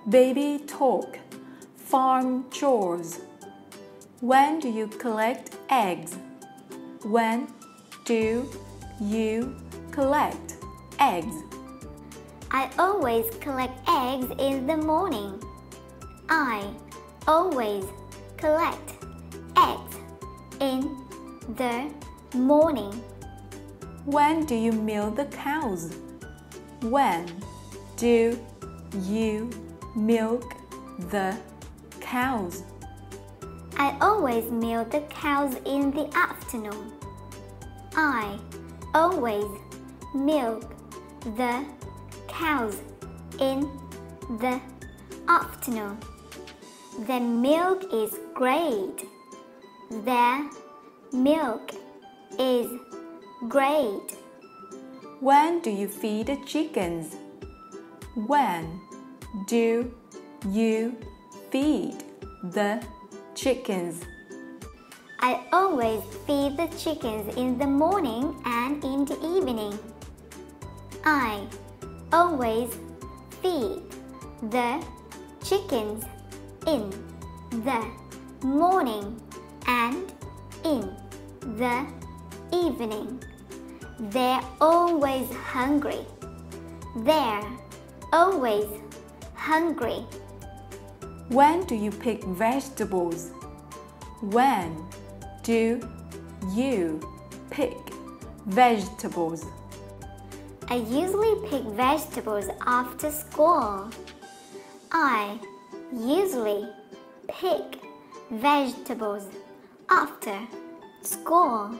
Baby talk. Farm chores. When do you collect eggs? When do you collect eggs? I always collect eggs in the morning. I always collect eggs in the morning. When do you milk the cows? When do you milk the cows? I always milk the cows in the afternoon. I always milk the cows in the afternoon. The milk is great. The milk is great. When do you feed the chickens? When do you feed the chickens? I always feed the chickens in the morning and in the evening. I always feed the chickens in the morning and in the evening. They're always hungry. They're always hungry. When do you pick vegetables? When do you pick vegetables? I usually pick vegetables after school. I usually pick vegetables after school.